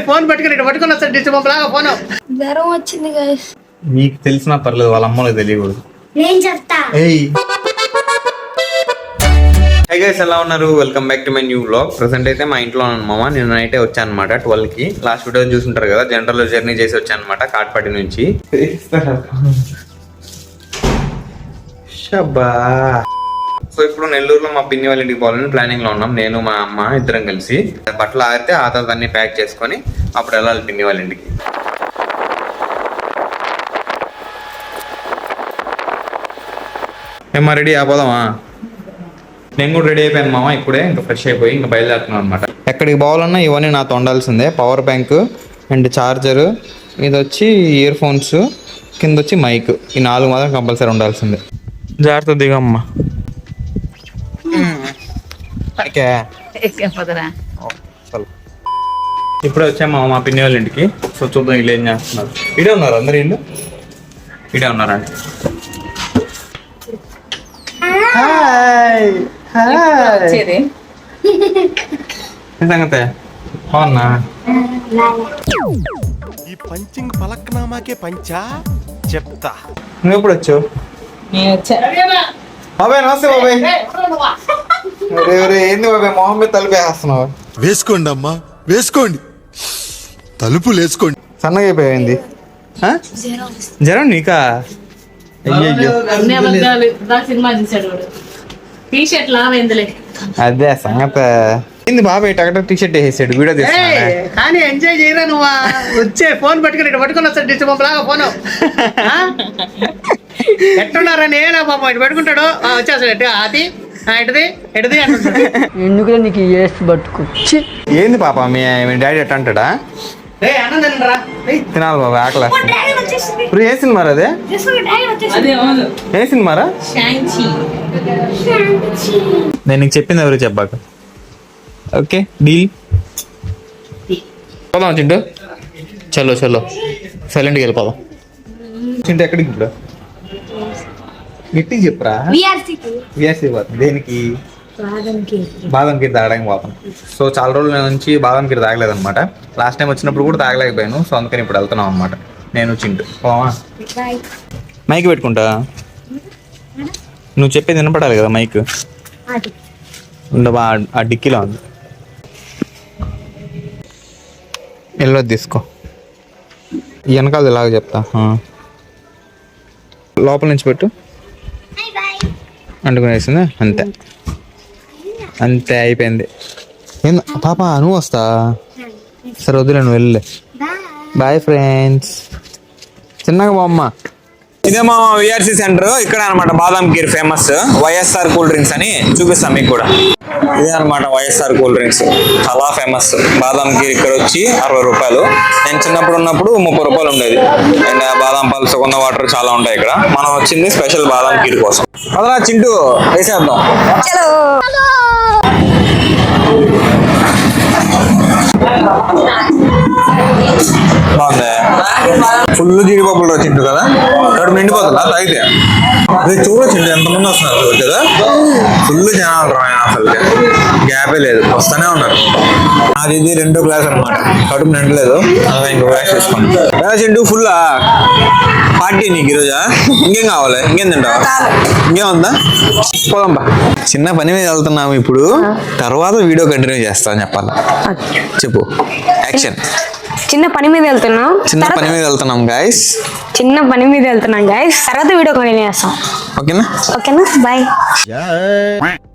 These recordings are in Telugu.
ఫోన్ పట్టుకుని వస్తాడు డిస్టర్బ్ పంపలాగా ఫోన్. జ్వరం వచ్చింది గైస్. మీకు తెలిసినా పర్లేదు, వాళ్ళ అమ్మలో తెలియకూడదు. నేను చెప్తా. హై గైస్, ఎలా ఉన్నారు? Welcome back to my new vlog. Present అయితే మా ఇంట్లో ఉన్నామా. నేను నైటే వచ్చాను అనమాట 12కి. లాస్ట్ వీడియో చూసుంటారు కదా, జనరల్ జర్నీ చేసి వచ్చాను అనమాట కాట్పాడి నుంచి. సో ఇప్పుడు నెల్లూరులో మా పిన్ని వాళ్ళ ఇంటికి పోవాలని ప్లానింగ్ లో ఉన్నాం. నేను మా అమ్మ ఇద్దరం కలిసి బట్టలు ఆగితే ఆ తర్వాత అన్ని ప్యాక్ చేసుకొని అప్పుడు వెళ్ళాలి పిన్ని వాళ్ళ ఇంటికి. ఏమా రెడీ అయిపోదామా? నేను కూడా రెడీ అయిపోయాను మామ. ఇప్పుడే ఇంకా ఫ్రెష్ అయిపోయి ఇంకా బయలుదేరుతున్నాను అనమాట. ఎక్కడికి పోవాలన్నా ఇవన్నీ నాతో ఉండాల్సిందే. పవర్ బ్యాంక్ అండ్ చార్జరు, ఇది వచ్చి ఇయర్ ఫోన్స్, కింద వచ్చి మైక్. ఈ 4 మాత్రం కంపల్సరీ ఉండాల్సిందే. జాగ్రత్త దిగమ్మా. ఇప్పుడే వచ్చామా మా పిన్ని వాళ్ళ ఇంటికి. సో చూద్దాం వీళ్ళు ఏం చేస్తున్నారు. ఇడే ఉన్నారు అందరు, ఇల్లు ఇడే ఉన్నారండి. సంగతే బాగున్నా? ఈ పంచింగ్ పలక్నామాకే పంచా చెప్తా. నువ్వు ఎప్పుడు వచ్చావు? బాబాయ్ నమస్తే బాబాయ్. ఏంది బాబాయ్ మొహమ్మద్ తలుపు వేస్తున్నావు? వేసుకోండి అమ్మా, వేసుకోండి, తలుపులు వేసుకోండి. సన్నగా అయిపోయింది. జ్వరం నీకా? అయ్యో అదే సంగతి. ఏంది బాబాయ్ టగట టీ షర్ట్ వేసాడు, వీడియో తీస్తున్నాడు. కానీ ఎంజాయ్ చేయరా నువ్వు? వచ్చే ఫోన్ పట్టుకుని వస్తాడు డిస్టర్బ్ పంపలాగా ఫోన్. ఎట్టున్నారని ఏనా పాపం ఇటు పెట్టుకుంటాడు, వచ్చేస్తాడు. అది ఎటుది ఎటుది అంటుంటాడు. ఎందుకు నీకు వేసి పట్టుకు? ఏంది పాప మీ డాడీ ఎట్ట అంటాడా? అన్నం తినాలి బాబా, ఆకలి. ఇప్పుడు ఏ సినిమారా అదే? ఏ సినిమారా? నేను నీకు చెప్పింది ఎవరు చెప్పాక. Okay deal. పోదాం చింటూ, చలో చలో సైలెంట్గా వెళ్ళిపోదాం. చింటూ ఎక్కడికి ఇప్పుడు? గట్టిగా చెప్పరా. విఆర్సీ పోతాం. దేనికి? బాదం కీర్ తాగడానికి పోతాం. సో చాలా రోజుల నుంచి బాదం కీర్ తాగలేదన్నమాట. లాస్ట్ టైం వచ్చినప్పుడు కూడా తాగలేకపోయాను. సో అందుకని ఇప్పుడు వెళ్తున్నాం అనమాట నేను చింటూ. పోవా? మైక్ పెట్టుకుంటా. నువ్వు చెప్పేది వినపడాలి కదా మైక్. ఉండవా? ఆ డిక్కీలో ఉంది, వెళ్ళొద్దు తీసుకో. వెనకాల ఇలాగ చెప్తా. లోపల నుంచి పెట్టు. అంటుకునేసిందా? అంతే అంతే అయిపోయింది. పాప నువ్వు వస్తా? సరే వద్దులే, నువ్వు వెళ్ళలే. Bye friends. చిన్నగా బామ్మ. ఇదే మా విఆర్సీ సెంటర్. ఇక్కడ అనమాట బాదం kheer famous. YSR cool drinks అని చూపిస్తాం మీకు కూడా. ఇదే అనమాట వైఎస్ఆర్ కూల్ డ్రింక్స్, చాలా ఫేమస్. బాదం కీర్ ఇక్కడ వచ్చి 60 రూపాయలు. నేను చిన్నప్పుడు ఉన్నప్పుడు 30 రూపాయలు ఉండేది. అండ్ బాదం పాలు, సుగంధ వాటర్ చాలా ఉంటాయి ఇక్కడ. మనం వచ్చింది స్పెషల్ బాదం కీర్ కోసం. అదనా చింటూ వేసేద్దాం. బాగుంది. ఫుల్ జీడిపప్పులు వచ్చిండు కదా, ఇక్కడ నిండిపోతుందా తాగితే? అది చూడొచ్చిండు ఎంతమంది వస్తున్నారు కదా. ఫుల్ జనాలు రా, అసలు గ్యాపే లేదు, వస్తూనే ఉన్నారు. అది ఇది 2 గ్లాస్ అనమాట, కడుపు నిండలేదు. ఇంకో గ్లాస్ తీసుకోండి. చింటూ ఫుల్ పార్టీ నీకు ఈరోజా? ఇంకేం కావాలి? ఇంకేం తింటావా? ఇంకేముందా? పోదాంబా. చిన్న పని మీద వెళ్తున్నాము ఇప్పుడు, తర్వాత వీడియో కంటిన్యూ చేస్తాను. చెప్పాలి, చెప్పు. యాక్షన్. చిన్న పని మీద వెళ్తున్నాం. గైస్. తర్వాత వీడియో కంటిన్యూ చేస్తాం. ఓకేనా? బాయ్.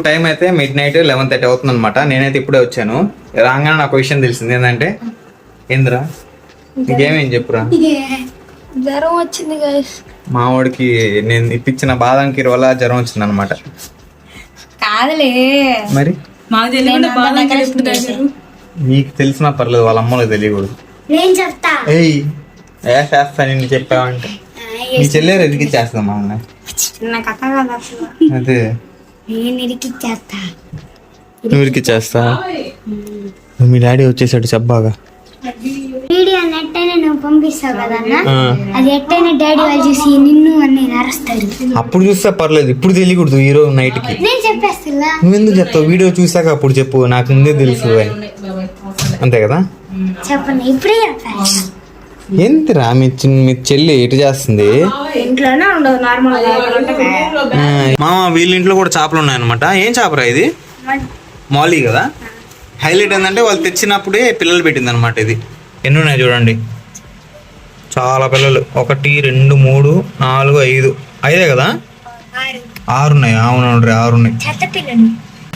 టైం అయితే మిడ్-నైట్ 11:30 అవుతుంది అనమాట. నేనైతే ఇప్పుడే వచ్చాను. రాగానే నాకు విషయం తెలిసింది. ఏంటంటే ఏందిరా ఇంకేమేం చెప్పురా. జ్వరం వచ్చింది గైస్. మా వాడికి నేను ఇప్పించిన బాదం కీర్ వల్ల జ్వరం వచ్చింది అనమాట. మరి నీకు తెలిసినా పర్లేదు, వాళ్ళ అమ్మలో తెలియకూడదు. నేను చెప్తా. చేస్తా నిన్ను చెప్పావంటే నీ చెల్లేరు ఎదిగిచ్చేస్తాం మా అన్న. అదే నువ్వు ఇరికిచ్చేస్తా. మీ డాడీ వచ్చేసాడు చెప్పబాగా. వీడియో నెట్టైనా నువ్వు పంపిస్తావు కదన్నా, అది ఎట్టైనా డాడీ వాళ్ళు చూసి నిన్ను అని అరుస్తారు. అప్పుడు చూస్తే పర్లేదు, ఇప్పుడు తెలియకూడదు. ఈ రోజు నైట్ కి నేను చెప్పేస్తా. నువ్వెందుకు చెప్తావు? వీడియో చూసాక అప్పుడు చెప్పు, నాకు ముందే తెలుసు. అంతే కదా? చెప్పండి ఇప్పుడే చెప్పాను. ఏంటిరా మీ చెల్లి ఎటు చేస్తుంది? ఇంట్లోనే ఉండదు నార్మల్ మామ వీళ్ళ ఇంట్లో కూడా చేపలు ఉన్నాయన్నమాట. ఏం చేపరా ఇది? మాలీ కదా. హైలైట్ ఏంటంటే వాళ్ళు తెచ్చినప్పుడే పిల్లలు పెట్టింది అనమాట. ఇది ఎన్ని ఉన్నాయి చూడండి, చాలా పిల్లలు. 1 2 3 4 5 5 కదా? 6 ఉన్నాయి. అవునవును రే, 6 ఉన్నాయి.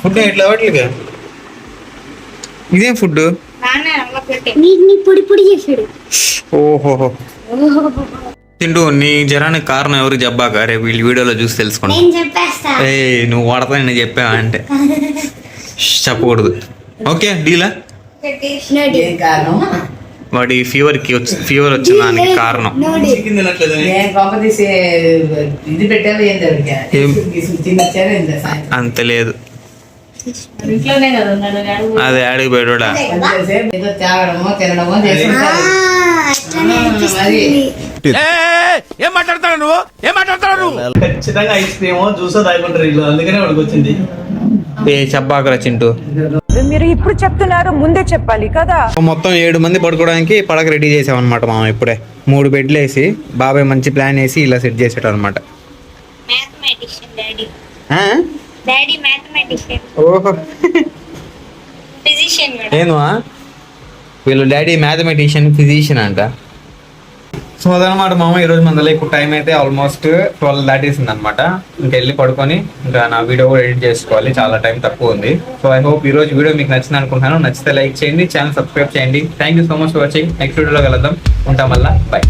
ఫుడ్ ఎట్లా వాటికి? ఇదేం ఫుడ్? వీటిని పొడి పొడి చేసాడు. ఓహోహో. తింటూ నీ జ్వరానికి కారణం ఎవరికి చెప్పాక రేపు వీళ్ళ వీడియోలో చూసి తెలుసుకోండి. నేను చెప్పేస్తా. నువ్వు వాడతా నేను చెప్పావా అంటే చెప్పకూడదు. ఓకే డీలా? వాడి ఫీవర్ వచ్చిన దానికి కారణం అంత లేదు. అదే ఆడికి పోయాడా? ఏం మాట్లాడతాడు నువ్వు? ఏం మాట్లాడతాడు నువ్వు? ఖచ్చితంగా ఐస్ క్రీమ్ జ్యూస్ తాగుంటారు ఇల్లు, అందుకనే వాడికి వచ్చింది. చెప్పాకరా చింటూ. మీరు ఇప్పుడు చెప్తున్నారు, ముందే చెప్పాలి కదా. మొత్తం 7 మంది పడుకోవడానికి పడక రెడీ చేసామన్నమాట మామ. ఇప్పుడే 3 బెడ్లు వేసి బాబాయ్ మంచి ప్లాన్ వేసి ఇలా సెట్ చేసాడు అనమాట. ఓహో ఏనువా వీళ్ళు డాడీ మ్యాథమెటిషియన్ ఫిజిషియన్ అంట. సో అదనమాట మామ. ఈరోజు మన ఇప్పుడు టైం అయితే ఆల్మోస్ట్ 12 దాటేసింది అనమాట. ఇంకా వెళ్ళి పడుకొని ఇంకా నా వీడియో కూడా ఎడిట్ చేసుకోవాలి, చాలా టైం తక్కువ ఉంది. సో ఐ హోప్ ఈ రోజు వీడియో మీకు నచ్చింది అనుకుంటున్నాను. నచ్చితే లైక్ చేయండి, ఛానల్ సబ్స్క్రైబ్ చేయండి. Thank you so much for watching. Next వీడియోలో కలుద్దాం. ఉంటాం వల్ల బాయ్.